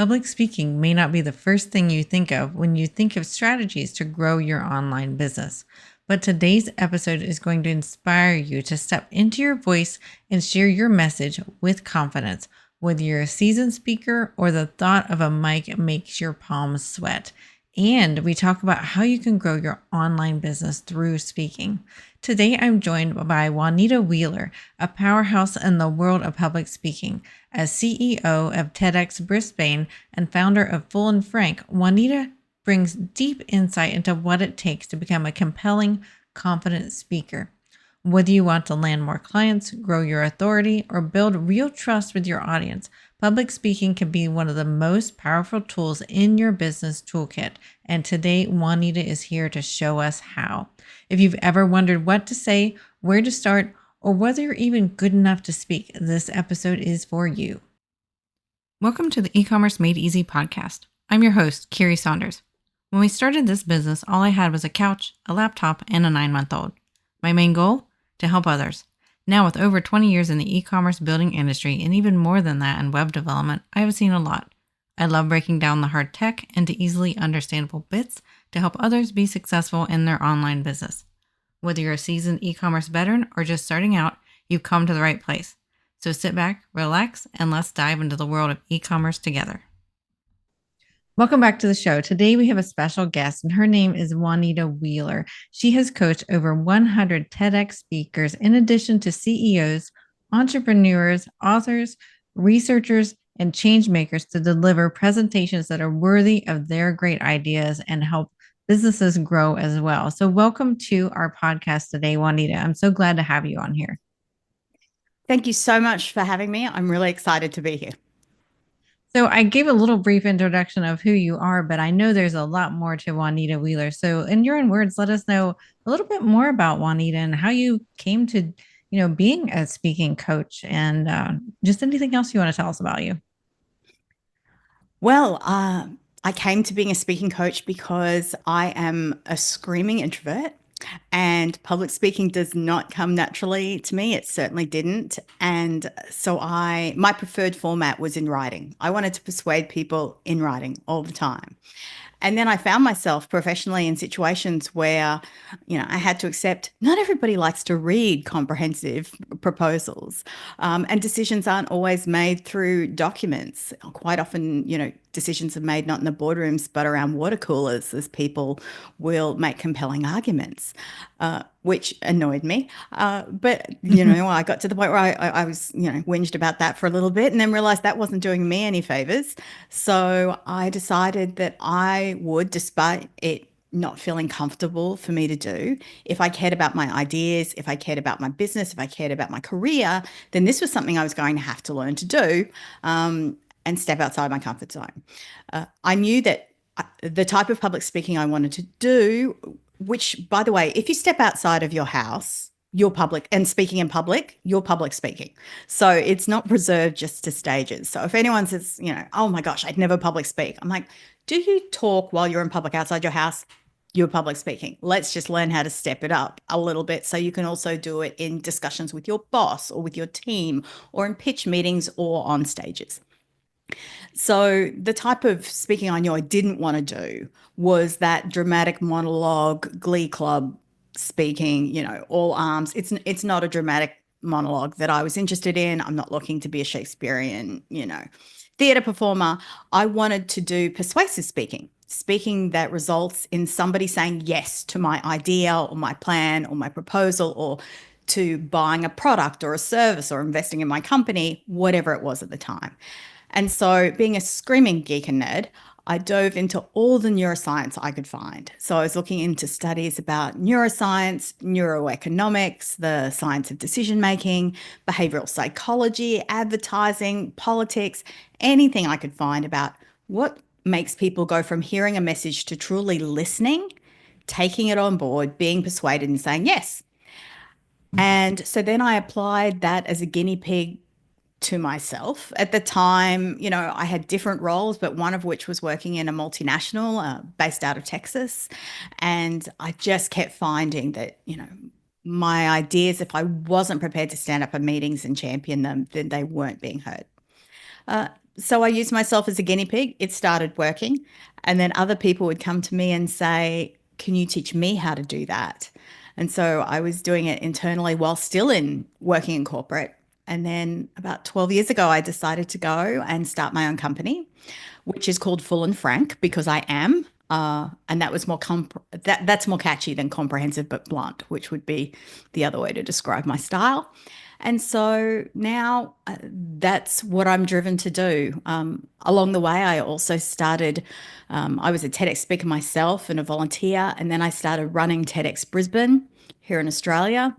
Public speaking may not be the first thing you think of when you think of strategies to grow your online business. But today's episode is going to inspire you to step into your voice and share your message with confidence, whether you're a seasoned speaker or the thought of a mic makes your palms sweat. And we talk about how you can grow your online business through speaking. Today, I'm joined by Juanita Wheeler, a powerhouse in the world of public speaking. As CEO of TEDxBrisbane and founder of Full and Frank, Juanita brings deep insight into what it takes to become a compelling, confident speaker. Whether you want to land more clients, grow your authority, or build real trust with your audience, public speaking can be one of the most powerful tools in your business toolkit. And today, Juanita is here to show us how. If you've ever wondered what to say, where to start, or whether you're even good enough to speak, this episode is for you. Welcome to the E-commerce Made Easy podcast. I'm your host, Kiri Saunders. When we started this business, all I had was a couch, a laptop, and a 9-month-old. My main goal? To help others. Now, with over 20 years in the e-commerce building industry and even more than that in web development, I have seen a lot. I love breaking down the hard tech into easily understandable bits to help others be successful in their online business. Whether you're a seasoned e-commerce veteran or just starting out, you've come to the right place. So sit back, relax, and let's dive into the world of e-commerce together. Welcome back to the show. Today we have a special guest, and her name is Juanita Wheeler. She has coached over 100 TEDx speakers, in addition to CEOs, entrepreneurs, authors, researchers, and change makers to deliver presentations that are worthy of their great ideas and help businesses grow as well. So welcome to our podcast today, Juanita. I'm so glad to have you on here. Thank you so much for having me. I'm really excited to be here. So I gave a little brief introduction of who you are, but I know there's a lot more to Juanita Wheeler. So in your own words, let us know a little bit more about Juanita and how you came to, being a speaking coach, and just anything else you want to tell us about you. Well, I came to being a speaking coach because I am a screaming introvert and public speaking does not come naturally to me. It certainly didn't. And so my preferred format was in writing. I wanted to persuade people in writing all the time. And then I found myself professionally in situations where, I had to accept not everybody likes to read comprehensive proposals, and decisions aren't always made through documents. Quite often, decisions are made not in the boardrooms, but around water coolers as people will make compelling arguments, which annoyed me. But, I got to the point where I was, whinged about that for a little bit and then realized that wasn't doing me any favors. So I decided that I would, despite it not feeling comfortable for me to do, if I cared about my ideas, if I cared about my business, if I cared about my career, then this was something I was going to have to learn to do, and step outside my comfort zone. I knew that the type of public speaking I wanted to do, which, by the way, if you step outside of your house, you're public, and speaking in public, you're public speaking. So it's not reserved just to stages. So if anyone says, oh my gosh, I'd never public speak, I'm like, do you talk while you're in public outside your house? You're public speaking. Let's just learn how to step it up a little bit so you can also do it in discussions with your boss or with your team or in pitch meetings or on stages. So the type of speaking I knew I didn't want to do was that dramatic monologue, glee club speaking, all arms. It's not a dramatic monologue that I was interested in. I'm not looking to be a Shakespearean, theater performer. I wanted to do persuasive speaking that results in somebody saying yes to my idea or my plan or my proposal, or to buying a product or a service or investing in my company, whatever it was at the time. And so, being a screaming geek and nerd, I dove into all the neuroscience I could find. So I was looking into studies about neuroscience, neuroeconomics, the science of decision-making, behavioral psychology, advertising, politics, anything I could find about what makes people go from hearing a message to truly listening, taking it on board, being persuaded and saying yes. And so then I applied that as a guinea pig to myself. At the time, I had different roles, but one of which was working in a multinational based out of Texas. And I just kept finding that, my ideas, if I wasn't prepared to stand up at meetings and champion them, then they weren't being heard. So I used myself as a guinea pig. It started working. And then other people would come to me and say, can you teach me how to do that? And so I was doing it internally while still in working in corporate. And then about 12 years ago, I decided to go and start my own company, which is called Full and Frank because I am. And that was that's more catchy than comprehensive but blunt, which would be the other way to describe my style. And so now that's what I'm driven to do. Along the way, I also started, I was a TEDx speaker myself and a volunteer, and then I started running TEDx Brisbane here in Australia.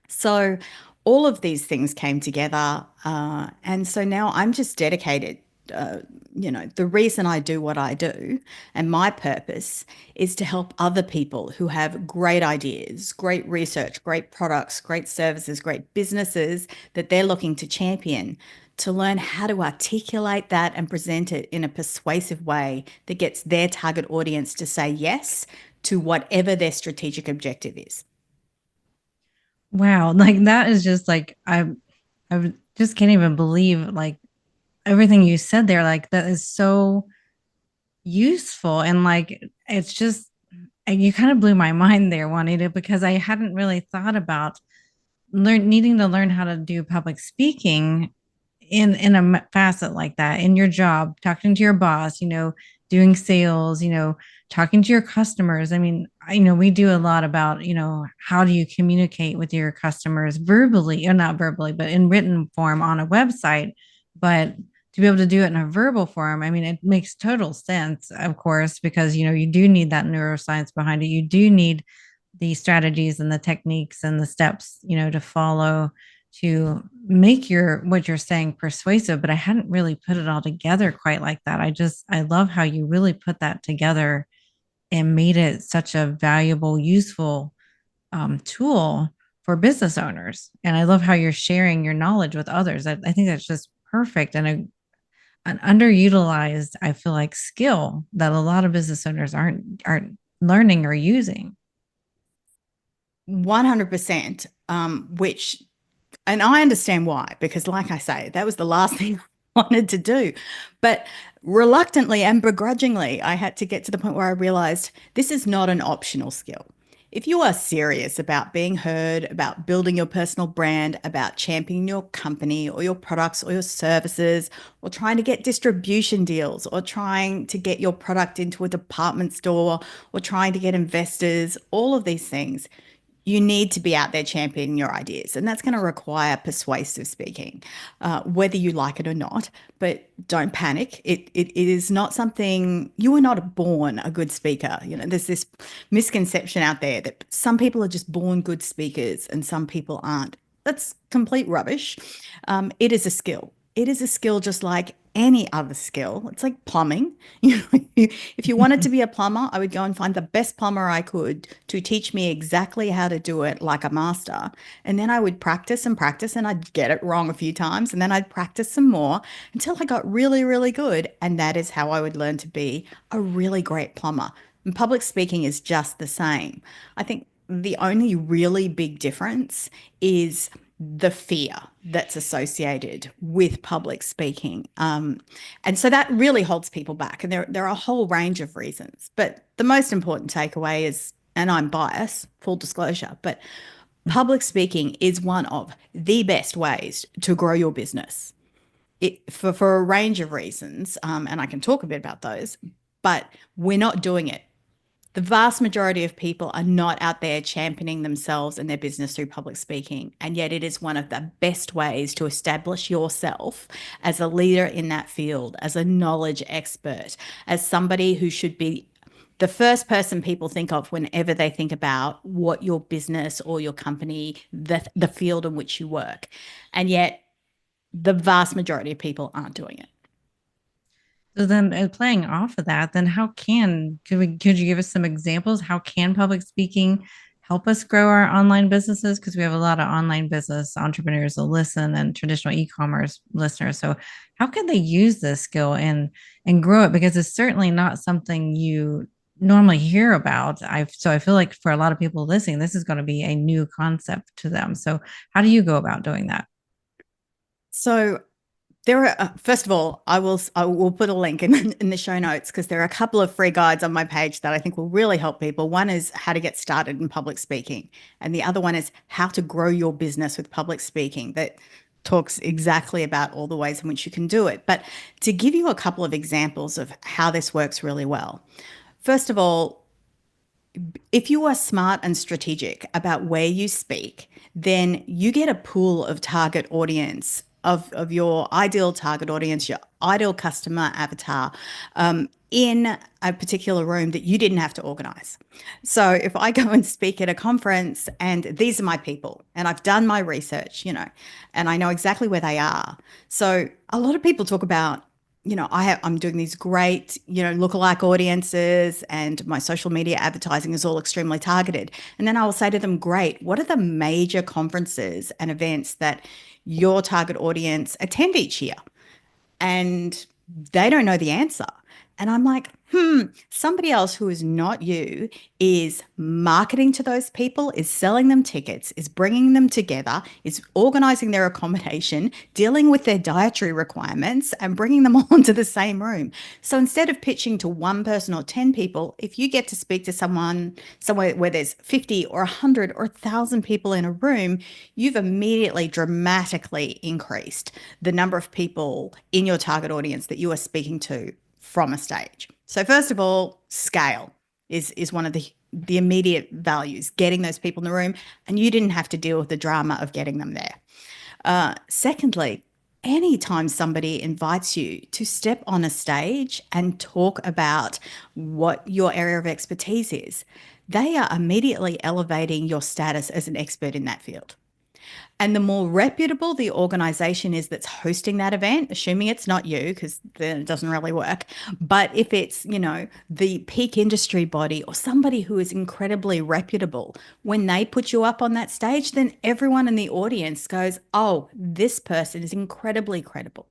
So all of these things came together. And so now I'm just dedicated. The reason I do what I do and my purpose is to help other people who have great ideas, great research, great products, great services, great businesses that they're looking to champion to learn how to articulate that and present it in a persuasive way that gets their target audience to say yes to whatever their strategic objective is. Wow, like that is just like I just can't even believe like everything you said there. Like that is so useful and like it's just you kind of blew my mind there, Juanita, because I hadn't really thought about needing to learn how to do public speaking in a facet like that in your job, talking to your boss, doing sales, talking to your customers. I mean, I know we do a lot about, how do you communicate with your customers verbally, or not verbally, but in written form on a website. But to be able to do it in a verbal form, I mean, it makes total sense, of course, because, you do need that neuroscience behind it. You do need the strategies and the techniques and the steps, to follow to make your what you're saying persuasive. But I hadn't really put it all together quite like that. I love how you really put that together and made it such a valuable, useful tool for business owners. And I love how you're sharing your knowledge with others. I think that's just perfect and an underutilized, I feel like, skill that a lot of business owners aren't learning or using. 100%, which, and I understand why, because like I say, that was the last thing I wanted to do. But reluctantly and begrudgingly, I had to get to the point where I realized this is not an optional skill. If you are serious about being heard, about building your personal brand, about championing your company or your products or your services, or trying to get distribution deals, or trying to get your product into a department store, or trying to get investors, all of these things, you need to be out there championing your ideas. And that's going to require persuasive speaking, whether you like it or not. But don't panic. It is not something, you are not born a good speaker. There's this misconception out there that some people are just born good speakers and some people aren't. That's complete rubbish. It is a skill. It is a skill just like any other skill. It's like plumbing. If you wanted to be a plumber, I would go and find the best plumber I could to teach me exactly how to do it like a master. And then I would practice and practice, and I'd get it wrong a few times. And then I'd practice some more until I got really, really good. And that is how I would learn to be a really great plumber. And public speaking is just the same. I think the only really big difference is the fear that's associated with public speaking. And so that really holds people back. And there are a whole range of reasons. But the most important takeaway is, and I'm biased, full disclosure, but public speaking is one of the best ways to grow your business. For a range of reasons, and I can talk a bit about those, but we're not doing it. The vast majority of people are not out there championing themselves and their business through public speaking. And yet, it is one of the best ways to establish yourself as a leader in that field, as a knowledge expert, as somebody who should be the first person people think of whenever they think about what your business or your company, the field in which you work. And yet, the vast majority of people aren't doing it. So then, playing off of that, then could you give us some examples? How can public speaking help us grow our online businesses? Because we have a lot of online business entrepreneurs that listen and traditional e-commerce listeners. So how can they use this skill and grow it? Because it's certainly not something you normally hear about. I feel like for a lot of people listening, this is going to be a new concept to them. So how do you go about doing that? So There are, first of all, I will put a link in the show notes because there are a couple of free guides on my page that I think will really help people. One is how to get started in public speaking, and the other one is how to grow your business with public speaking. That talks exactly about all the ways in which you can do it. But to give you a couple of examples of how this works really well, first of all, if you are smart and strategic about where you speak, then you get a pool of target audience of your ideal target audience, your ideal customer avatar, in a particular room that you didn't have to organize. So if I go and speak at a conference and these are my people and I've done my research, and I know exactly where they are. So a lot of people talk about, I'm doing these great, lookalike audiences and my social media advertising is all extremely targeted. And then I will say to them, great, what are the major conferences and events that your target audience attend each year? And they don't know the answer. And I'm like, somebody else who is not you is marketing to those people, is selling them tickets, is bringing them together, is organizing their accommodation, dealing with their dietary requirements, and bringing them all into the same room. So instead of pitching to one person or 10 people, if you get to speak to someone somewhere where there's 50 or 100 or 1,000 people in a room, you've immediately dramatically increased the number of people in your target audience that you are speaking to from a stage. So first of all, scale is one of the immediate values, getting those people in the room, and you didn't have to deal with the drama of getting them there. Secondly, anytime somebody invites you to step on a stage and talk about what your area of expertise is, they are immediately elevating your status as an expert in that field. And the more reputable the organization is that's hosting that event, assuming it's not you, because then it doesn't really work. But if it's, the peak industry body or somebody who is incredibly reputable, when they put you up on that stage, then everyone in the audience goes, oh, this person is incredibly credible.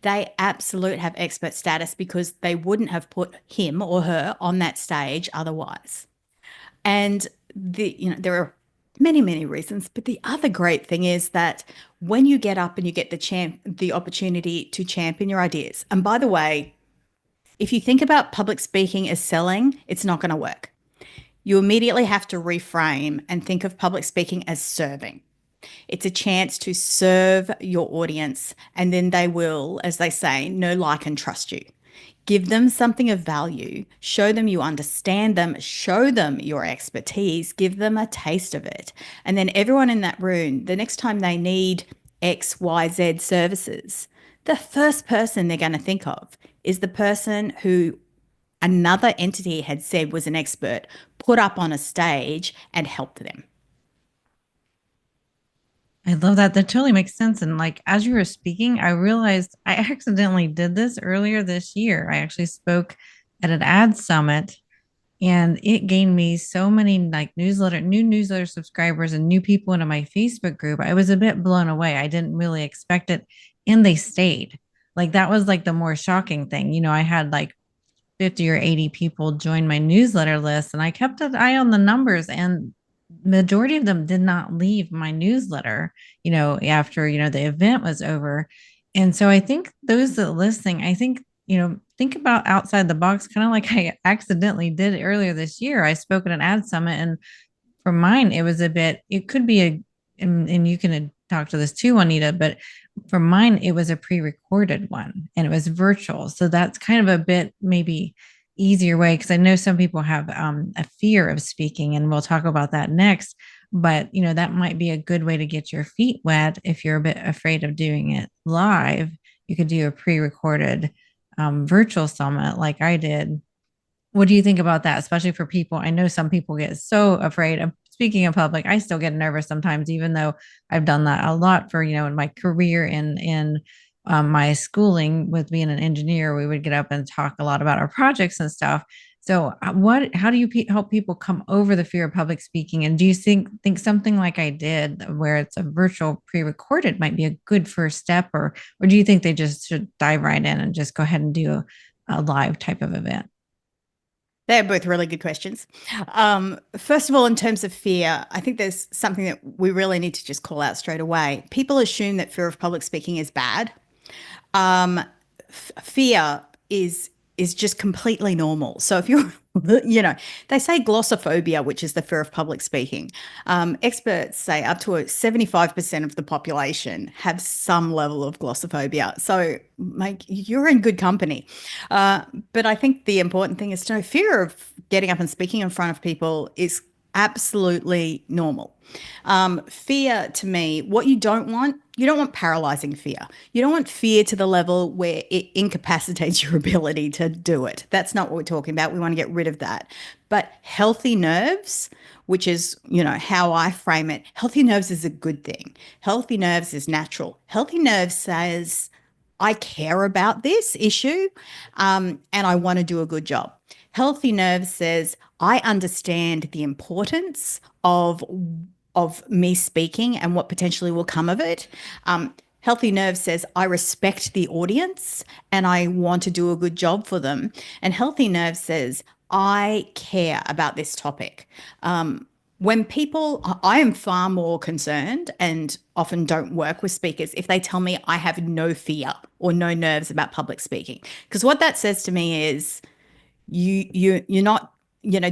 They absolute have expert status because they wouldn't have put him or her on that stage otherwise. And there are many, many reasons, but the other great thing is that when you get up and you get the opportunity to champion your ideas. And by the way, if you think about public speaking as selling, it's not going to work. You immediately have to reframe and think of public speaking as serving. It's a chance to serve your audience, and then they will, as they say, know, like, and trust you. Give them something of value, show them you understand them, show them your expertise, give them a taste of it. And then everyone in that room, the next time they need X, Y, Z services, the first person they're going to think of is the person who another entity had said was an expert, put up on a stage and helped them. I love that. That totally makes sense. And like as you were speaking, I realized I accidentally did this earlier this year. I actually spoke at an ad summit and it gained me so many like new newsletter subscribers and new people into my Facebook group. I was a bit blown away. I didn't really expect it. And they stayed. Like that was like the more shocking thing. I had like 50 or 80 people join my newsletter list and I kept an eye on the numbers and majority of them did not leave my newsletter, after, the event was over. And so I think those that listening, I think, think about outside the box, kind of like I accidentally did earlier this year. I spoke at an ad summit and for mine, it could be and you can talk to this too, Juanita, but for mine, it was a pre-recorded one and it was virtual. So that's kind of a bit maybe easier way because I know some people have a fear of speaking, and we'll talk about that next. But that might be a good way to get your feet wet if you're a bit afraid of doing it live. You could do a pre-recorded virtual summit like I did. What do you think about that, especially for people? I know some people get so afraid of speaking in public. I still get nervous sometimes, even though I've done that a lot for, in my career in my schooling with being an engineer. We would get up and talk a lot about our projects and stuff. So, how do you help people come over the fear of public speaking? And do you think something like I did, where it's a virtual pre-recorded, might be a good first step, or do you think they just should dive right in and just go ahead and do a live type of event? They're both really good questions. First of all, in terms of fear, I think there's something that we really need to just call out straight away. People assume that fear of public speaking is bad. Um, Fear is just completely normal. So if you're, they say glossophobia, which is the fear of public speaking. Experts say up to 75% of the population have some level of glossophobia. So, mate, you're in good company. Uh, but I think the important thing is to know fear of getting up and speaking in front of people is absolutely normal. Fear to me, what you don't want paralyzing fear. You don't want fear to the level where it incapacitates your ability to do it. That's not what we're talking about. We want to get rid of that. But healthy nerves, which is, how I frame it, healthy nerves is a good thing. Healthy nerves is natural. Healthy nerves says, I care about this issue, and I want to do a good job. Healthy nerves says, I understand the importance of me speaking and what potentially will come of it. Healthy nerves says, I respect the audience and I want to do a good job for them. And healthy nerves says, I care about this topic. When people, I am far more concerned and often don't work with speakers if they tell me I have no fear or no nerves about public speaking. Because what that says to me is you're not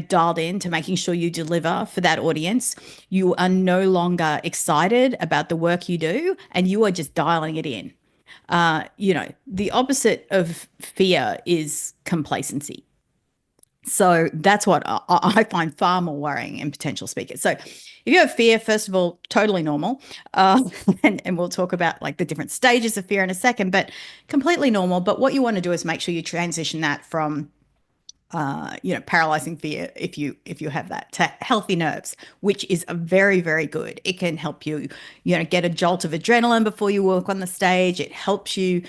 dialed in to making sure you deliver for that audience. You are no longer excited about the work you do, and you are just dialing it in. The opposite of fear is complacency. So that's what I find far more worrying in potential speakers. So if you have fear, first of all, totally normal. And we'll talk about like the different stages of fear in a second, but completely normal. But what you want to do is make sure you transition that from paralyzing fear, if you have that, to healthy nerves, which is a very, very good. It can help you, get a jolt of adrenaline before you walk on the stage. It helps you,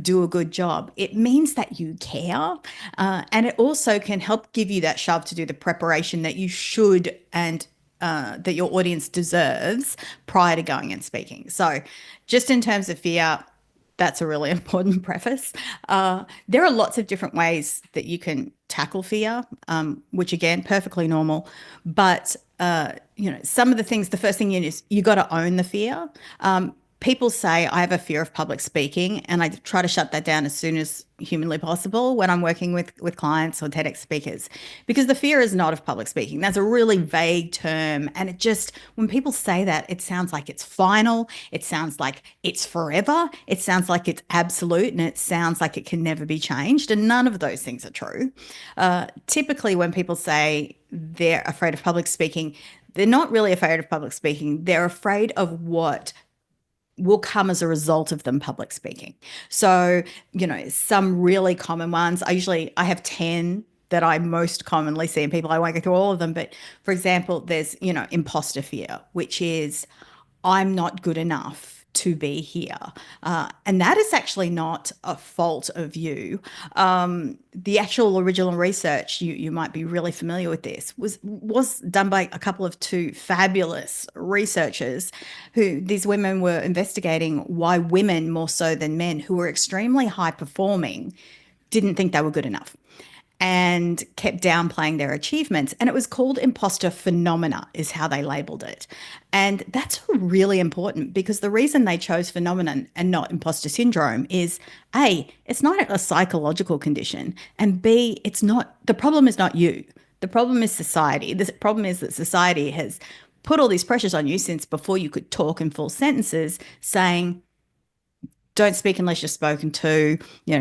do a good job. It means that you care, and it also can help give you that shove to do the preparation that you should and that your audience deserves prior to going and speaking. So, just in terms of fear, that's a really important preface. There are lots of different ways that you can tackle fear, which again, perfectly normal. But some of the things, the first thing is you got to own the fear. People say I have a fear of public speaking, and I try to shut that down as soon as humanly possible when I'm working with clients or TEDx speakers, because the fear is not of public speaking. That's a really vague term, and it just, when people say that, it sounds like it's final, it sounds like it's forever, it sounds like it's absolute, and it sounds like it can never be changed, and none of those things are true. Typically, when people say they're afraid of public speaking, they're not really afraid of public speaking. They're afraid of what will come as a result of them public speaking. So, some really common ones, I have 10 that I most commonly see in people. I won't go through all of them, but for example, there's, imposter fear, which is I'm not good enough to be here. And that is actually not a fault of you. The actual original research, you might be really familiar with this, was done by a couple of two fabulous researchers who, these women were investigating why women more so than men who were extremely high performing didn't think they were good enough and kept downplaying their achievements. And it was called imposter phenomena, is how they labeled it. And that's really important, because the reason they chose phenomenon and not imposter syndrome is A, it's not a psychological condition. And B, the problem is not you. The problem is society. The problem is that society has put all these pressures on you since before you could talk in full sentences, saying, don't speak unless you're spoken to.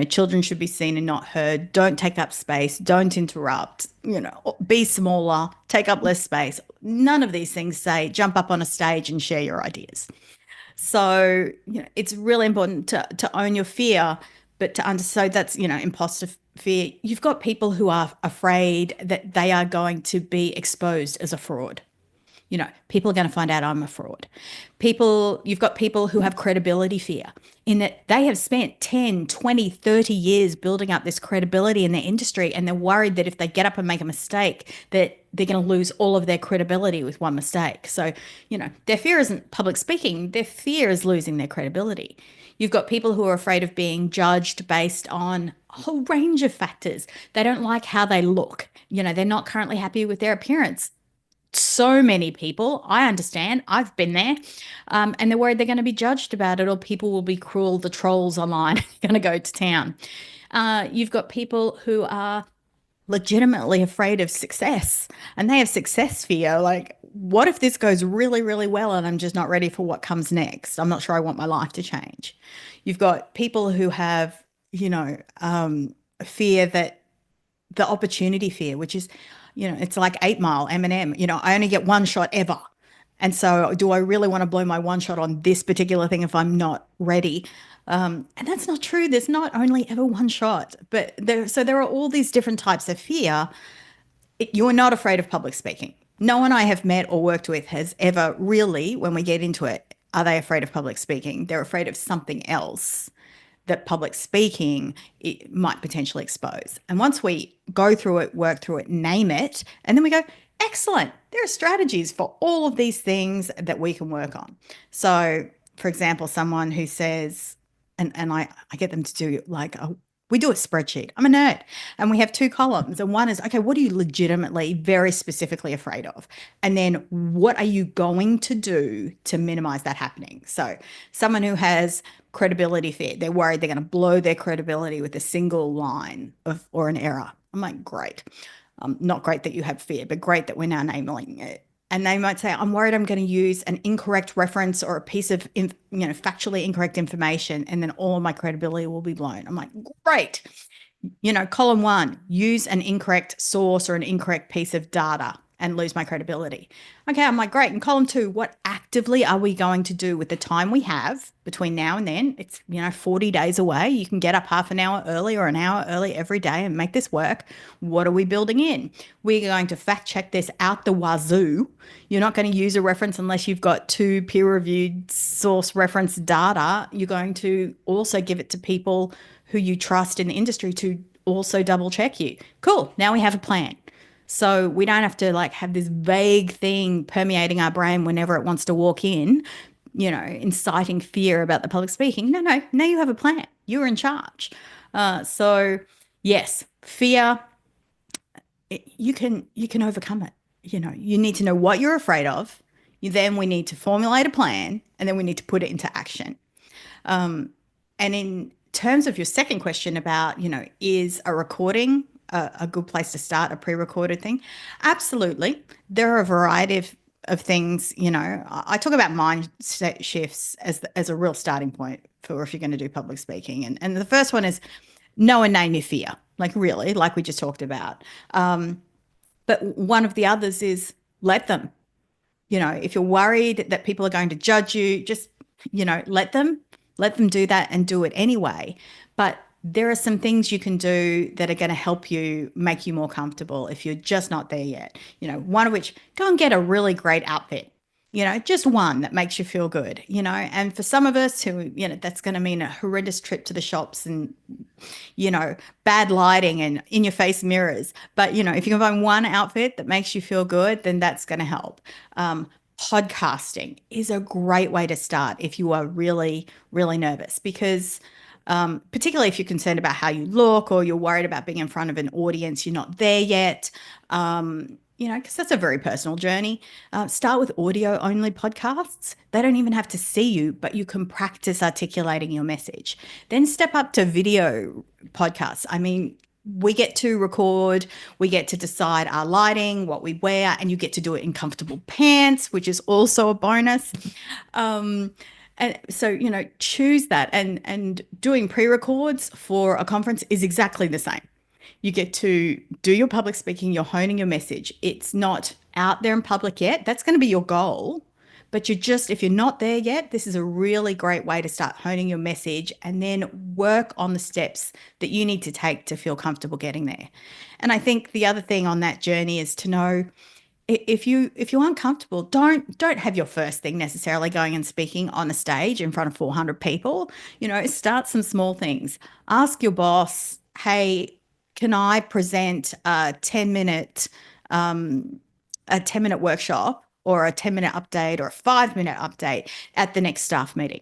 Children should be seen and not heard. Don't take up space. Don't interrupt. Be smaller. Take up less space. None of these things say jump up on a stage and share your ideas. So, it's really important to own your fear, but so that's, imposter fear. You've got people who are afraid that they are going to be exposed as a fraud. People are going to find out I'm a fraud. You've got people who have credibility fear, in that they have spent 10, 20, 30 years building up this credibility in their industry, and they're worried that if they get up and make a mistake, that they're going to lose all of their credibility with one mistake. So, their fear isn't public speaking, their fear is losing their credibility. You've got people who are afraid of being judged based on a whole range of factors. They don't like how they look. They're not currently happy with their appearance. so many people. I understand. I've been there. And they're worried they're going to be judged about it, or people will be cruel. The trolls online are going to go to town. You've got people who are legitimately afraid of success, and they have success fear. Like, what if this goes really, really well and I'm just not ready for what comes next? I'm not sure I want my life to change. You've got people who have, fear, that the opportunity fear, which is, it's like 8 Mile, Eminem, I only get one shot ever. And so, do I really want to blow my one shot on this particular thing if I'm not ready? And that's not true. There's not only ever one shot, but there are all these different types of fear. You're not afraid of public speaking. No one I have met or worked with has ever really, when we get into it, are they afraid of public speaking? They're afraid of something else that public speaking it might potentially expose. And once we go through it, work through it, name it, and then we go, excellent, there are strategies for all of these things that we can work on. So, for example, someone who says, and I get them to do like we do a spreadsheet. I'm a nerd. And we have two columns. And one is, okay, what are you legitimately, very specifically afraid of? And then what are you going to do to minimize that happening? So, someone who has credibility fear, they're worried they're going to blow their credibility with a single line of or an error. I'm like, great. Not great that you have fear, but great that we're now naming it. And they might say, I'm worried I'm going to use an incorrect reference or a piece of, factually incorrect information, and then all of my credibility will be blown. I'm like, great. Column one, use an incorrect source or an incorrect piece of data and lose my credibility. Okay, I'm like, great. In column two, what actively are we going to do with the time we have between now and then? It's, 40 days away. You can get up half an hour early or an hour early every day and make this work. What are we building in? We're going to fact check this out the wazoo. You're not going to use a reference unless you've got two peer-reviewed source reference data. You're going to also give it to people who you trust in the industry to also double check you. Cool. Now we have a plan. So we don't have to like have this vague thing permeating our brain whenever it wants to walk in, inciting fear about the public speaking. No, no. Now you have a plan. You're in charge. So yes, fear, you can overcome it. You need to know what you're afraid of. Then we need to formulate a plan, and then we need to put it into action. And in terms of your second question about, is a recording a good place to start, a pre-recorded thing? Absolutely. There are a variety of things, I talk about mindset shifts as a real starting point for if you're going to do public speaking. And the first one is know and name your fear, like really, like we just talked about. But one of the others is let them. If you're worried that people are going to judge you, just, let them do that and do it anyway. But there are some things you can do that are going to help you make you more comfortable if you're just not there yet. One of which, go and get a really great outfit. Just one that makes you feel good, and for some of us who, that's going to mean a horrendous trip to the shops and, bad lighting and in your face mirrors. But, if you can find one outfit that makes you feel good, then that's going to help. Podcasting is a great way to start if you are really, really nervous, because particularly if you're concerned about how you look or you're worried about being in front of an audience, you're not there yet, because that's a very personal journey. Start with audio only podcasts. They don't even have to see you, but you can practice articulating your message. Then step up to video podcasts. I mean, we get to record, we get to decide our lighting, what we wear, and you get to do it in comfortable pants, which is also a bonus. And so, choose that. And doing pre-records for a conference is exactly the same. You get to do your public speaking, you're honing your message. It's not out there in public yet. That's going to be your goal. But if you're not there yet, this is a really great way to start honing your message and then work on the steps that you need to take to feel comfortable getting there. And I think the other thing on that journey is to know, if you aren't comfortable, don't have your first thing necessarily going and speaking on a stage in front of 400 people. Start some small things. Ask your boss, hey, can I present a 10-minute workshop or a 10-minute update or a 5-minute update at the next staff meeting?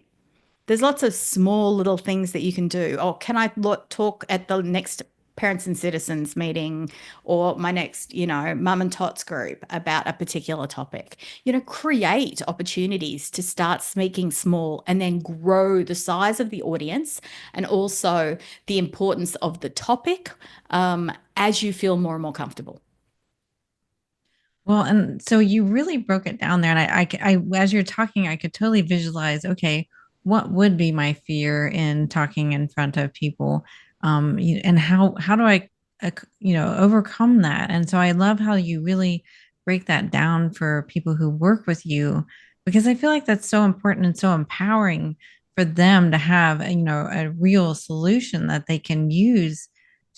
There's lots of small little things that you can do. Or can I talk at the next parents and citizens meeting or my next, mum and tots group about a particular topic. Create opportunities to start speaking small and then grow the size of the audience and also the importance of the topic as you feel more and more comfortable. Well, and so you really broke it down there. And as you're talking, I could totally visualize, okay, what would be my fear in talking in front of people? And how do I, overcome that? And so I love how you really break that down for people who work with you, because I feel like that's so important and so empowering for them to have, a real solution that they can use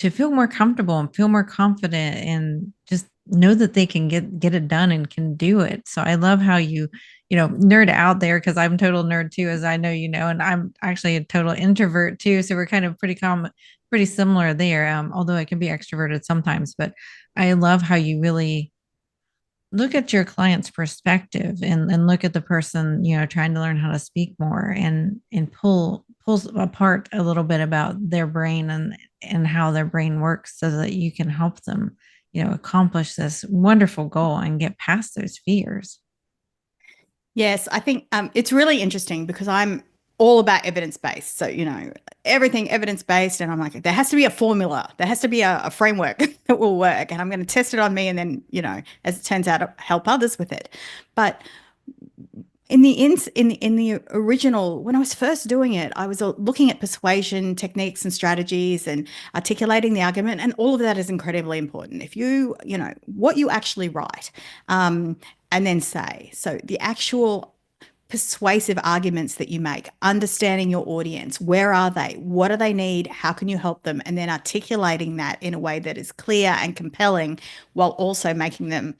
to feel more comfortable and feel more confident and just know that they can get it done and can do it. So I love how you nerd out there, because I'm a total nerd too, as I know, and I'm actually a total introvert too. So we're kind of pretty similar there. Although I can be extroverted sometimes, but I love how you really look at your client's perspective and look at the person, trying to learn how to speak more and pulls apart a little bit about their brain and how their brain works so that you can help them, accomplish this wonderful goal and get past those fears. Yes, I think it's really interesting because I'm all about evidence based. So, everything evidence based. And I'm like, there has to be a formula, there has to be a framework that will work. And I'm going to test it on me and then, as it turns out, help others with it. But in the original, when I was first doing it, I was looking at persuasion techniques and strategies and articulating the argument, and all of that is incredibly important. If what you actually write, and then say, so the actual persuasive arguments that you make, understanding your audience, where are they, what do they need, how can you help them, and then articulating that in a way that is clear and compelling while also making them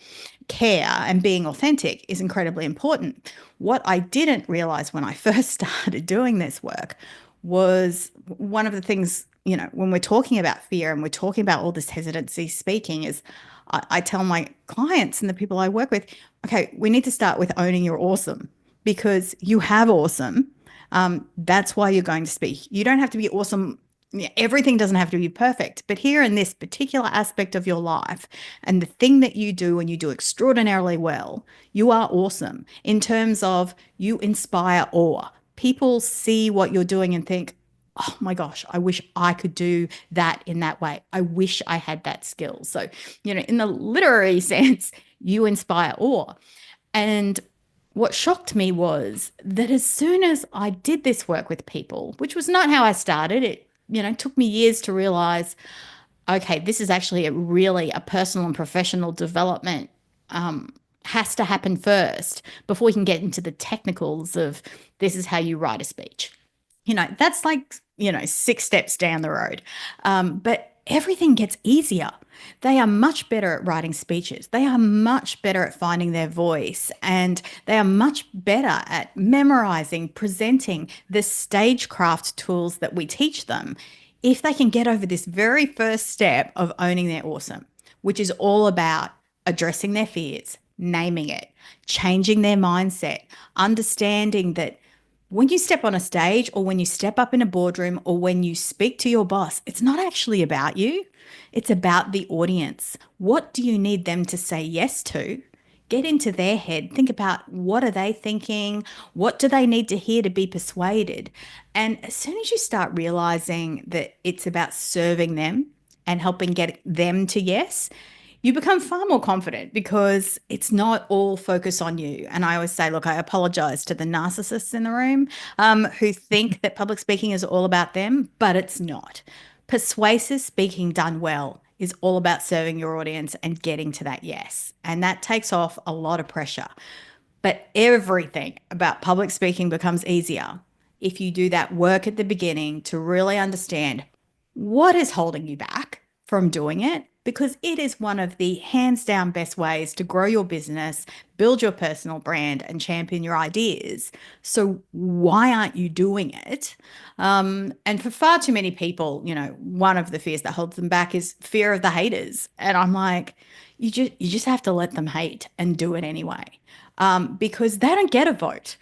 care and being authentic is incredibly important. What I didn't realize when I first started doing this work was one of the things, when we're talking about fear and we're talking about all this hesitancy speaking, is I tell my clients and the people I work with, okay, we need to start with owning your awesome, because you have awesome. That's why you're going to speak. You don't have to be awesome. Everything doesn't have to be perfect, but here in this particular aspect of your life and the thing that you do and you do extraordinarily well, you are awesome in terms of you inspire awe. People see what you're doing and think, oh my gosh, I wish I could do that in that way. I wish I had that skill. So, in the literary sense, you inspire awe. And what shocked me was that as soon as I did this work with people, which was not how I started, it, took me years to realize, okay, this is actually really a personal and professional development has to happen first before we can get into the technicals of this is how you write a speech. That's like, 6 steps down the road. But everything gets easier. They are much better at writing speeches. They are much better at finding their voice, and they are much better at memorizing, presenting the stagecraft tools that we teach them if they can get over this very first step of owning their awesome, which is all about addressing their fears, naming it, changing their mindset, understanding that when you step on a stage or when you step up in a boardroom or when you speak to your boss, it's not actually about you. It's about the audience. What do you need them to say yes to? Get into their head. Think about, what are they thinking? What do they need to hear to be persuaded? And as soon as you start realizing that it's about serving them and helping get them to yes, you become far more confident because it's not all focus on you. And I always say, look, I apologize to the narcissists in the room who think that public speaking is all about them, but it's not. Persuasive speaking done well is all about serving your audience and getting to that yes. And that takes off a lot of pressure. But everything about public speaking becomes easier if you do that work at the beginning to really understand what is holding you back from doing it, because it is one of the hands down best ways to grow your business, build your personal brand, and champion your ideas. So, why aren't you doing it? And for far too many people, one of the fears that holds them back is fear of the haters. And I'm like, you just have to let them hate and do it anyway, because they don't get a vote.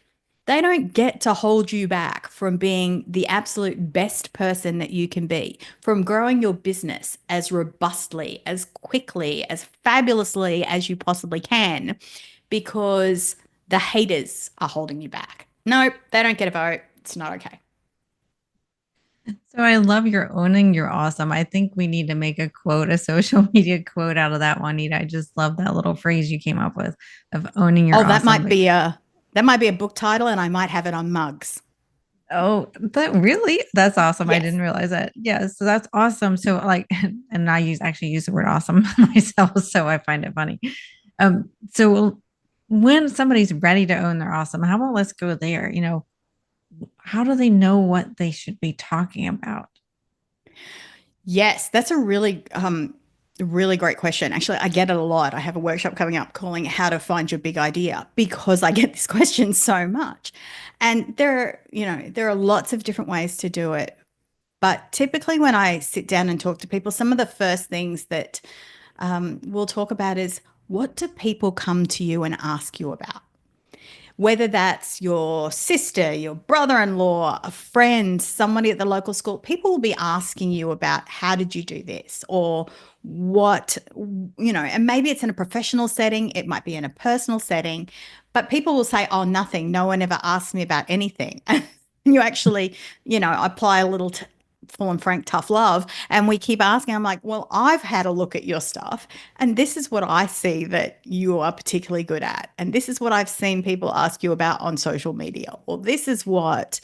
They don't get to hold you back from being the absolute best person that you can be, from growing your business as robustly, as quickly, as fabulously as you possibly can, because the haters are holding you back. Nope, they don't get a vote. It's not okay. So I love your owning your awesome. I think we need to make a quote, a social media quote out of that, Juanita. I just love that little phrase you came up with of owning your Oh, awesome. Like, that might be a book title, and I might have it on mugs. oh, that really? That's awesome. I Yes. didn't realize that. Yeah, so that's awesome. So like, and I actually use the word awesome myself, so I find it funny. So when somebody's ready to own their awesome, how about let's go there? How do they know what they should be talking about? Yes, that's a really great question. Actually, I get it a lot. I have a workshop coming up calling How to Find Your Big Idea because I get this question so much. And there are lots of different ways to do it. But typically when I sit down and talk to people, some of the first things that we'll talk about is, what do people come to you and ask you about? Whether that's your sister, your brother in law, a friend, somebody at the local school, people will be asking you about, how did you do this? Or what, and maybe it's in a professional setting, it might be in a personal setting, but people will say, oh, nothing. No one ever asked me about anything. And you actually, apply a little full and frank tough love. And we keep asking, I'm like, well, I've had a look at your stuff, and this is what I see that you are particularly good at. And this is what I've seen people ask you about on social media. Or this is what,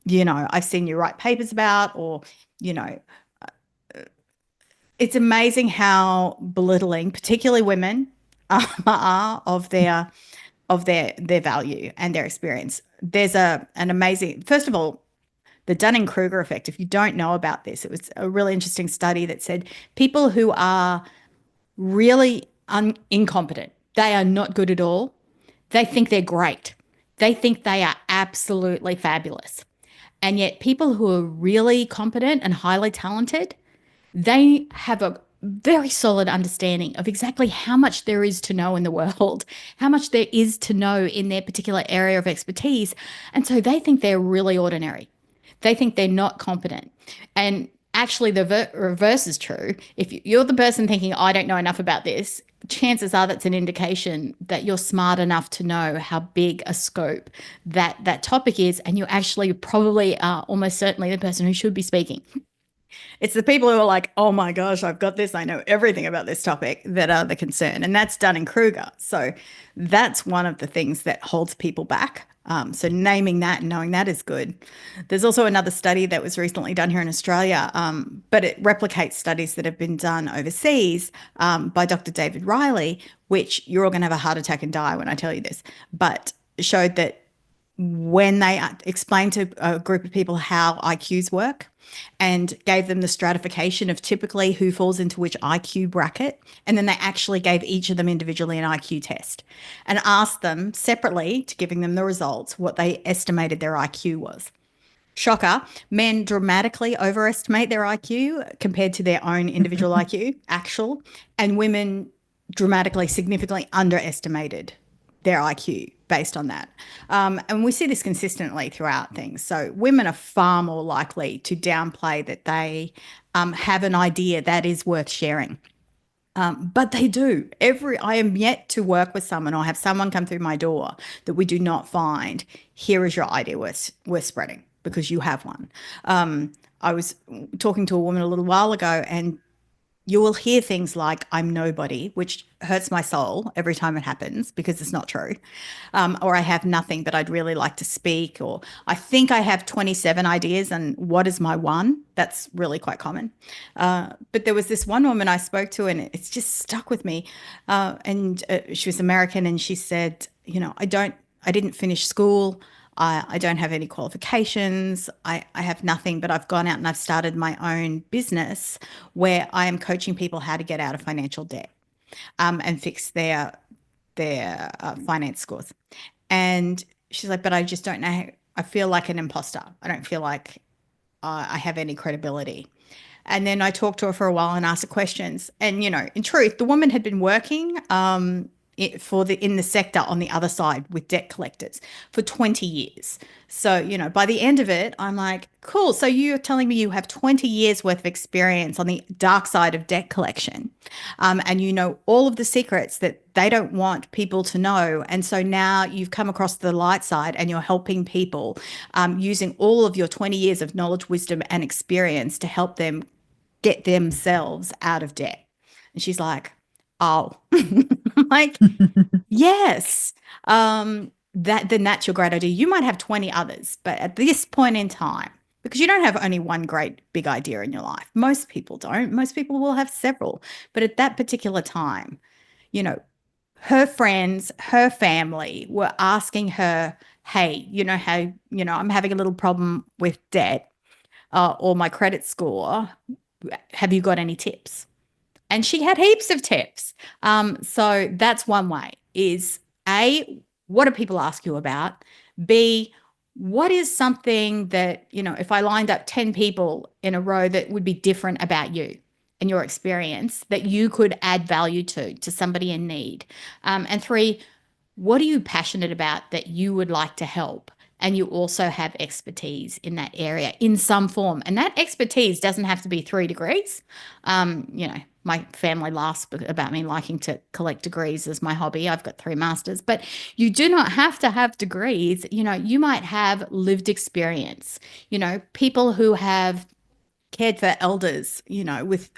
I've seen you write papers about, or, you know, it's amazing how belittling, particularly women, are of their value and their experience. There's an amazing, first of all, the Dunning-Kruger effect. If you don't know about this, it was a really interesting study that said people who are really incompetent, they are not good at all. They think they're great. They think they are absolutely fabulous. And yet, people who are really competent and highly talented, they have a very solid understanding of exactly how much there is to know in the world, how much there is to know in their particular area of expertise. And so they think they're really ordinary. They think they're not competent. And actually, the reverse is true. If you're the person thinking, I don't know enough about this, chances are that's an indication that you're smart enough to know how big a scope that topic is. And you actually probably are almost certainly the person who should be speaking. It's the people who are like, oh my gosh, I've got this. I know everything about this topic, that are the concern. And that's Dunning-Kruger. So that's one of the things that holds people back. So naming that and knowing that is good. There's also another study that was recently done here in Australia, but it replicates studies that have been done overseas by Dr. David Riley, which you're all going to have a heart attack and die when I tell you this, but showed that when they explained to a group of people how IQs work and gave them the stratification of typically who falls into which IQ bracket, and then they actually gave each of them individually an IQ test and asked them separately, to giving them the results, what they estimated their IQ was. Shocker, men dramatically overestimate their IQ compared to their own individual IQ, actual, and women dramatically, significantly underestimated their IQ based on that. And we see this consistently throughout things. So women are far more likely to downplay that they have an idea that is worth sharing. But they do. I am yet to work with someone or have someone come through my door that we do not find, here is your idea worth spreading because you have one. I was talking to a woman a little while ago, and you will hear things like, I'm nobody, which hurts my soul every time it happens because it's not true. Or I have nothing, but I'd really like to speak. Or I think I have 27 ideas, and what is my one? That's really quite common. But there was this one woman I spoke to, and it's just stuck with me. And she was American, and she said, I didn't finish school. I don't have any qualifications. I have nothing, but I've gone out and I've started my own business where I am coaching people how to get out of financial debt and fix their finance scores. And she's like, but I just don't know. I feel like an imposter. I don't feel like I have any credibility. And then I talked to her for a while and asked her questions. And, in truth, the woman had been working. in the sector on the other side with debt collectors for 20 years. So, by the end of it, I'm like, cool. So you're telling me you have 20 years worth of experience on the dark side of debt collection. And you know all of the secrets that they don't want people to know. And so now you've come across the light side and you're helping people using all of your 20 years of knowledge, wisdom, and experience to help them get themselves out of debt. And she's like, oh, I'm like, yes. Then that's your great idea. You might have 20 others, but at this point in time, because you don't have only one great big idea in your life. Most people don't. Most people will have several. But at that particular time, you know, her friends, her family were asking her, hey, I'm having a little problem with debt or my credit score. Have you got any tips? And she had heaps of tips. So that's one way is A, what do people ask you about? B, what is something that, if I lined up 10 people in a row that would be different about you and your experience that you could add value to somebody in need? And three, what are you passionate about that you would like to help? And you also have expertise in that area in some form. And that expertise doesn't have to be 3 degrees. My family laughs about me liking to collect degrees as my hobby. I've got 3 masters, but you do not have to have degrees. You might have lived experience. People who have cared for elders, with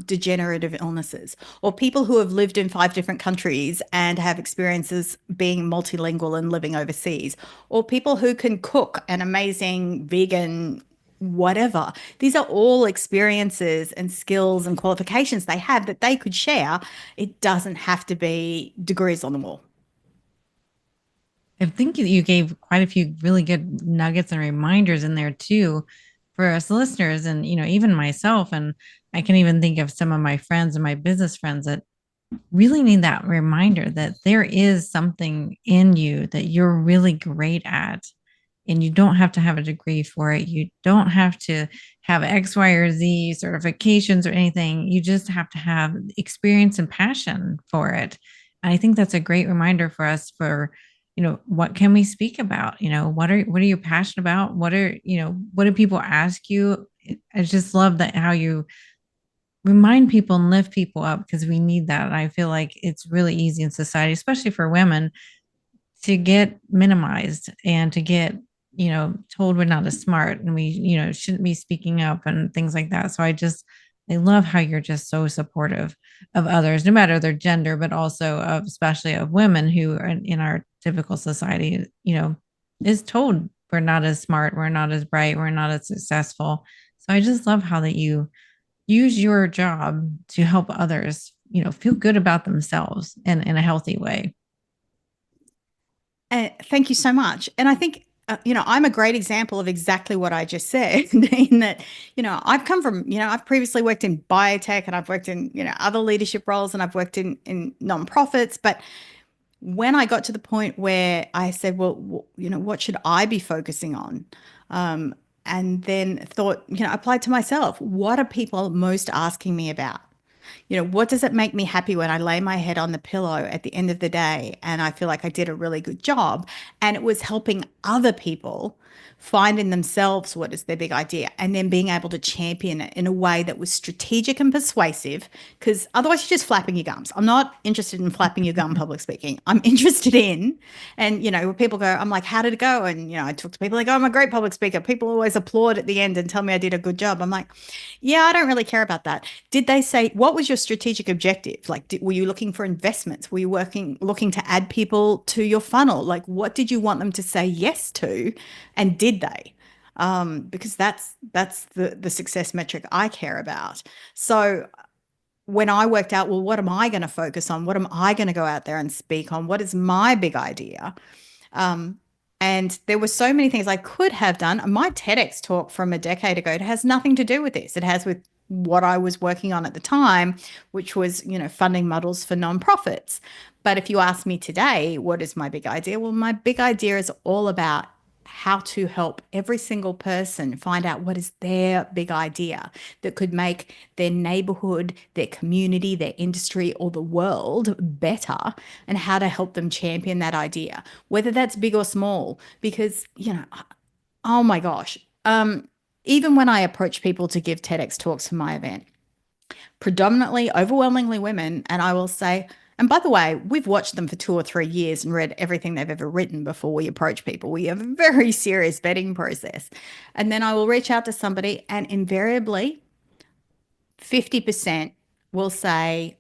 degenerative illnesses, or people who have lived in 5 different countries and have experiences being multilingual and living overseas, or people who can cook an amazing vegan whatever. These are all experiences and skills and qualifications they have that they could share. It doesn't have to be degrees on the wall. I think you gave quite a few really good nuggets and reminders in there too for us listeners and even myself. And I can even think of some of my friends and my business friends that really need that reminder that there is something in you that you're really great at. And you don't have to have a degree for it. You don't have to have X, Y, or Z certifications or anything. You just have to have experience and passion for it. And I think that's a great reminder for us for, what can we speak about? What are you passionate about? What do people ask you? I just love that how you remind people and lift people up because we need that. And I feel like it's really easy in society, especially for women, to get minimized and to get told we're not as smart and we shouldn't be speaking up and things like that. So I love how you're just so supportive of others, no matter their gender, but also of especially of women who are in our typical society, is told we're not as smart, we're not as bright, we're not as successful. So I just love how that you use your job to help others feel good about themselves in a healthy way. Thank you so much. And I think, I'm a great example of exactly what I just said, in that, I've come from, I've previously worked in biotech and I've worked in, other leadership roles and I've worked in nonprofits. But when I got to the point where I said, well, what should I be focusing on? And then thought, applied to myself, what are people most asking me about? What does it make me happy when I lay my head on the pillow at the end of the day and I feel like I did a really good job? And it was helping other people find in themselves what is their big idea and then being able to champion it in a way that was strategic and persuasive, because otherwise you're just flapping your gums. I'm not interested in flapping your gum public speaking. I'm interested in, and when people go, I'm like, how did it go? And I talk to people like, oh, I'm a great public speaker. People always applaud at the end and tell me I did a good job. I'm like, yeah, I don't really care about that. Did they say, what was your strategic objective? Like, were you looking for investments? Were you looking to add people to your funnel? Like, what did you want them to say yes to? And did they? Because that's the success metric I care about. So when I worked out, well, what am I going to focus on? What am I going to go out there and speak on? What is my big idea? Um, and there were so many things I could have done. My TEDx talk from a decade ago, it has nothing to do with this. It has with what I was working on at the time, which was, funding models for nonprofits. But if you ask me today, what is my big idea? Well, my big idea is all about how to help every single person find out what is their big idea that could make their neighborhood, their community, their industry, or the world better, and how to help them champion that idea, whether that's big or small. Because, oh my gosh, even when I approach people to give TEDx talks for my event, predominantly, overwhelmingly women. And I will say, and by the way, we've watched them for 2 or 3 years and read everything they've ever written before we approach people. We have a very serious vetting process. And then I will reach out to somebody, and invariably, 50% will say,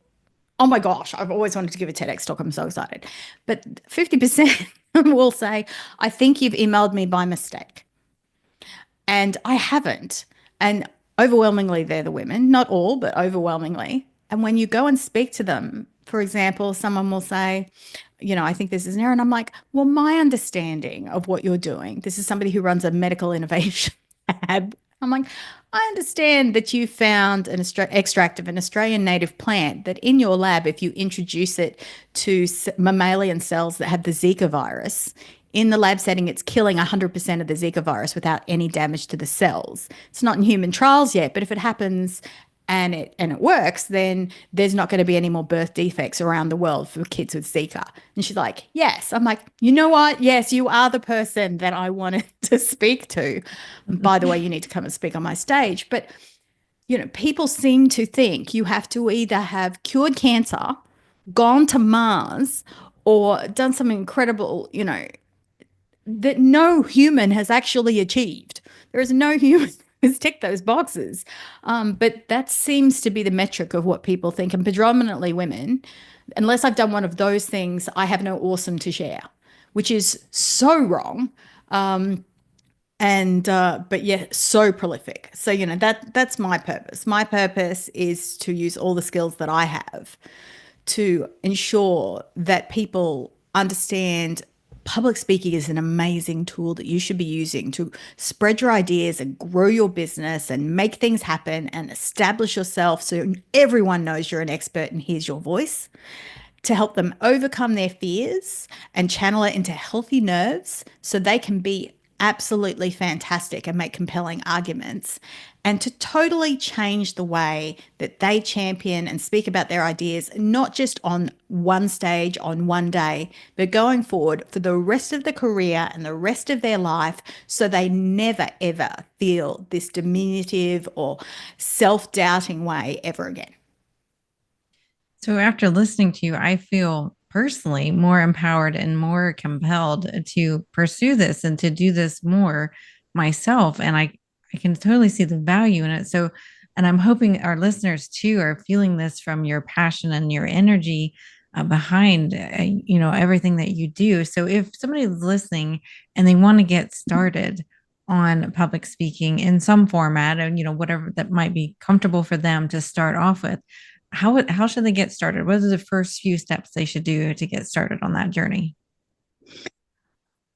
oh my gosh, I've always wanted to give a TEDx talk. I'm so excited. But 50% will say, I think you've emailed me by mistake. And I haven't. And overwhelmingly, they're the women, not all, but overwhelmingly. And when you go and speak to them, for example, someone will say, I think this is an error. And I'm like, well, my understanding of what you're doing, this is somebody who runs a medical innovation lab. I'm like, I understand that you found an extract of an Australian native plant that in your lab, if you introduce it to mammalian cells that have the Zika virus, in the lab setting, it's killing 100% of the Zika virus without any damage to the cells. It's not in human trials yet, but if it happens and it works, then there's not going to be any more birth defects around the world for kids with Zika. And she's like, yes. I'm like, you know what? Yes, you are the person that I wanted to speak to. And by the way, you need to come and speak on my stage. But, people seem to think you have to either have cured cancer, gone to Mars, or done some incredible, that no human has actually achieved. There is no human who's ticked those boxes. But that seems to be the metric of what people think, and predominantly women. Unless I've done one of those things, I have no awesome to share, which is so wrong. But yeah, so prolific. So, that's my purpose. My purpose is to use all the skills that I have to ensure that people understand public speaking is an amazing tool that you should be using to spread your ideas and grow your business and make things happen and establish yourself so everyone knows you're an expert and hears your voice, to help them overcome their fears and channel it into healthy nerves so they can be absolutely fantastic and make compelling arguments, and to totally change the way that they champion and speak about their ideas, not just on one stage on one day, but going forward for the rest of the career and the rest of their life, so they never, ever feel this diminutive or self-doubting way ever again. So after listening to you, I feel personally more empowered and more compelled to pursue this and to do this more myself. And I can totally see the value in it. So, and I'm hoping our listeners too are feeling this from your passion and your energy behind, everything that you do. So if somebody's listening and they want to get started on public speaking in some format and, whatever that might be comfortable for them to start off with, how should they get started? What are the first few steps they should do to get started on that journey?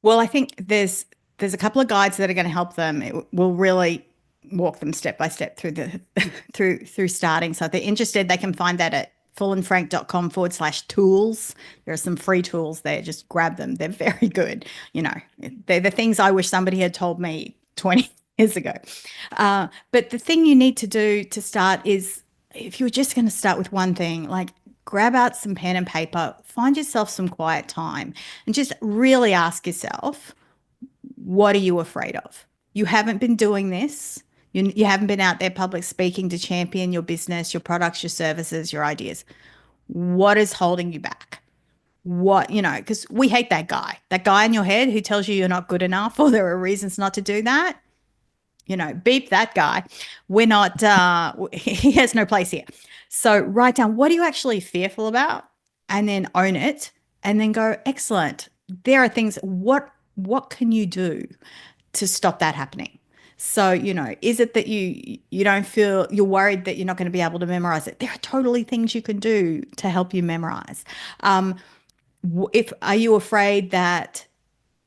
Well, I think there's a couple of guides that are going to help them. It will really walk them step by step through the through starting. So if they're interested, they can find that at fullandfrank.com/tools. There are some free tools there. Just grab them. They're very good. They're the things I wish somebody had told me 20 years ago. But the thing you need to do to start is, if you're just going to start with one thing, like grab out some pen and paper, find yourself some quiet time, and just really ask yourself, what are you afraid of? You haven't been doing this. You haven't been out there public speaking to champion your business, your products, your services, your ideas. What is holding you back? Because we hate that guy in your head who tells you you're not good enough or there are reasons not to do that. Beep that guy. We're not, he has no place here. So write down, what are you actually fearful about? And then own it, and then go, excellent. There are things, what can you do to stop that happening? So, is it that you don't feel, you're worried that you're not going to be able to memorize it? There are totally things you can do to help you memorize. Are you afraid that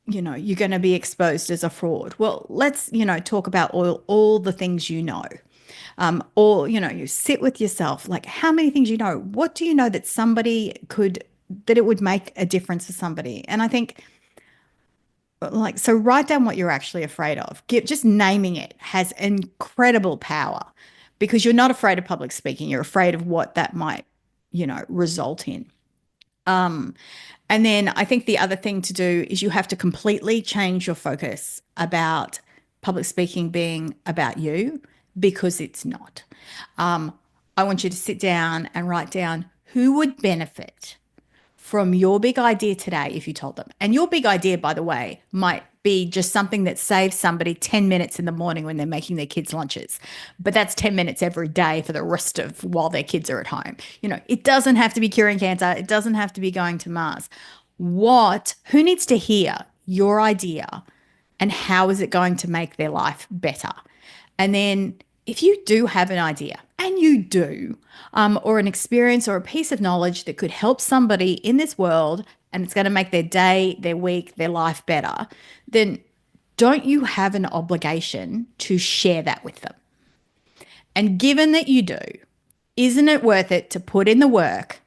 you're going to be exposed as a fraud? Well, let's, talk about all the things or, you sit with yourself, like how many things what do you know that it would make a difference for somebody? And I think like, so write down what you're actually afraid of. Just naming it has incredible power because you're not afraid of public speaking. You're afraid of what that might, result in. Um, and then I think the other thing to do is you have to completely change your focus about public speaking being about you because it's not. Um, I want you to sit down and write down who would benefit from your big idea today if you told them. And your big idea, by the way, might be just something that saves somebody 10 minutes in the morning when they're making their kids' lunches. But that's 10 minutes every day for the rest of while their kids are at home. It doesn't have to be curing cancer, it doesn't have to be going to Mars. Who needs to hear your idea and how is it going to make their life better? And then if you do have an idea, and you do, or an experience or a piece of knowledge that could help somebody in this world and it's going to make their day, their week, their life better, then don't you have an obligation to share that with them? And given that you do, isn't it worth it to put in the work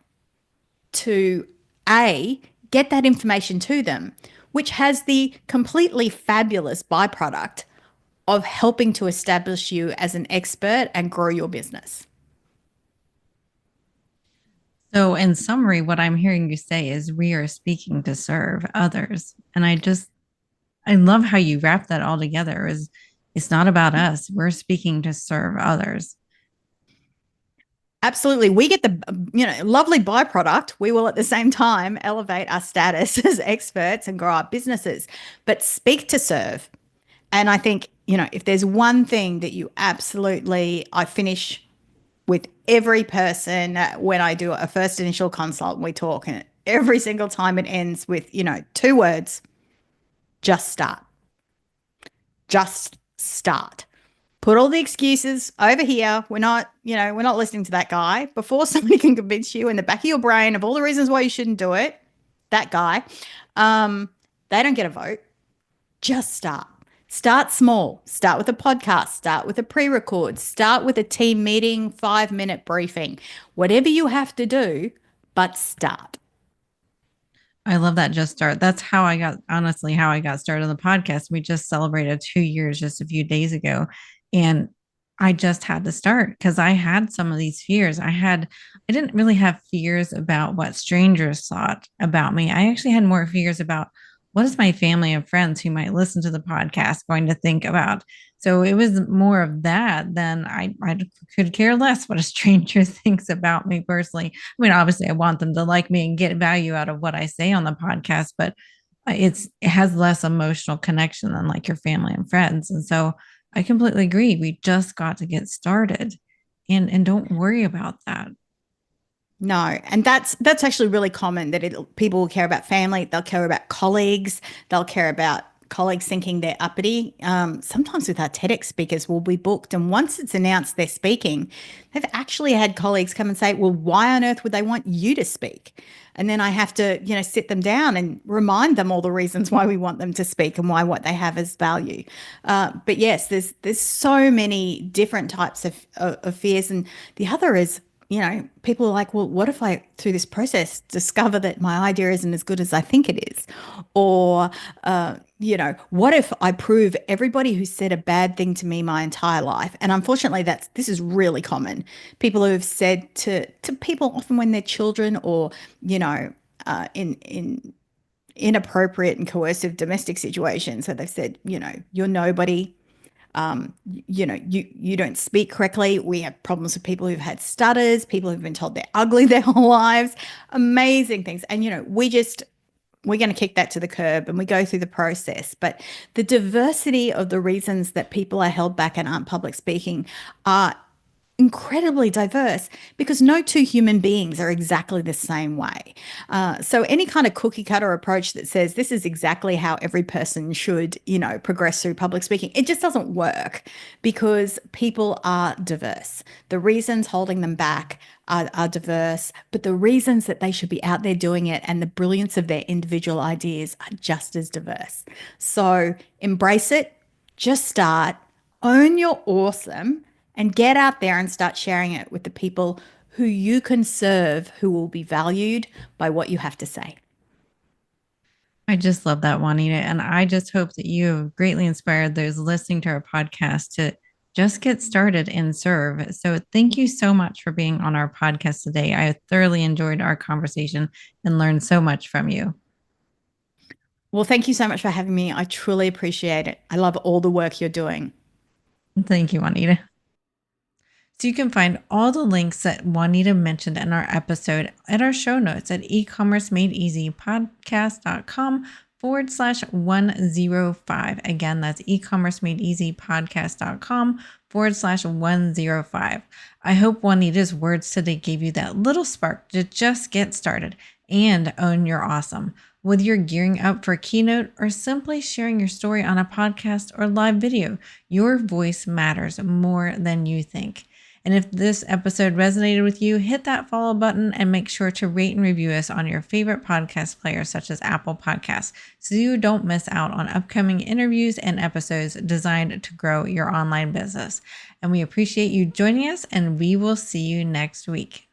to A, get that information to them, which has the completely fabulous byproduct of helping to establish you as an expert and grow your business? So, in summary, what I'm hearing you say is we are speaking to serve others. And I love how you wrap that all together is it's not about us. We're speaking to serve others. Absolutely. We get the lovely byproduct. We will at the same time elevate our status as experts and grow our businesses, but speak to serve. And I think, if there's one thing that I finish with every person when I do a first initial consult and we talk, and every single time it ends with, two words: just start. Just start. Put all the excuses over here. We're not listening to that guy. Before somebody can convince you in the back of your brain of all the reasons why you shouldn't do it, that guy, they don't get a vote. Just start. Start small. Start with a podcast. Start with a pre-record. Start with a team meeting, 5-minute briefing. Whatever you have to do, but start. I love that just start. That's how I got, honestly, how I got started on the podcast. We just celebrated 2 years just a few days ago. And I just had to start because I had some of these fears. I didn't really have fears about what strangers thought about me. I actually had more fears about what is my family and friends who might listen to the podcast going to think about. So it was more of that than I could care less what a stranger thinks about me personally. I mean, obviously, I want them to like me and get value out of what I say on the podcast, but it has less emotional connection than like your family and friends. And so I completely agree. We just got to get started, and don't worry about that. No, and that's actually really common that people will care about family, they'll care about colleagues, they'll care about colleagues thinking they're uppity. Sometimes with our TEDx speakers, we'll be booked, and once it's announced they're speaking, they've actually had colleagues come and say, "Well, why on earth would they want you to speak?" And then I have to, sit them down and remind them all the reasons why we want them to speak and why what they have is value. But yes, there's so many different types of fears, and the other is people are like, well, what if I, through this process, discover that my idea isn't as good as I think it is? Or, what if I prove everybody who said a bad thing to me my entire life? And unfortunately, this is really common. People who have said to people often when they're children or, in inappropriate and coercive domestic situations. So they've said, you're nobody, you don't speak correctly. We have problems with people who've had stutters, people who've been told they're ugly their whole lives, amazing things. And we're going to kick that to the curb and we go through the process. But the diversity of the reasons that people are held back and aren't public speaking are incredibly diverse because no two human beings are exactly the same way. So any kind of cookie cutter approach that says this is exactly how every person should, progress through public speaking, it just doesn't work because people are diverse. The reasons holding them back are diverse, but the reasons that they should be out there doing it and the brilliance of their individual ideas are just as diverse. So embrace it, just start, own your awesome, and get out there and start sharing it with the people who you can serve, who will be valued by what you have to say. I just love that, Juanita. And I just hope that you have greatly inspired those listening to our podcast to just get started and serve. So thank you so much for being on our podcast today. I thoroughly enjoyed our conversation and learned so much from you. Well, thank you so much for having me. I truly appreciate it. I love all the work you're doing. Thank you, Juanita. So you can find all the links that Juanita mentioned in our episode at our show notes at ecommercemadeeasypodcast.com/105. Again, that's ecommercemadeeasypodcast.com/105. I hope Juanita's words today gave you that little spark to just get started and own your awesome. Whether you're gearing up for a keynote or simply sharing your story on a podcast or live video, your voice matters more than you think. And if this episode resonated with you, hit that follow button and make sure to rate and review us on your favorite podcast player, such as Apple Podcasts, so you don't miss out on upcoming interviews and episodes designed to grow your online business. And we appreciate you joining us, and we will see you next week.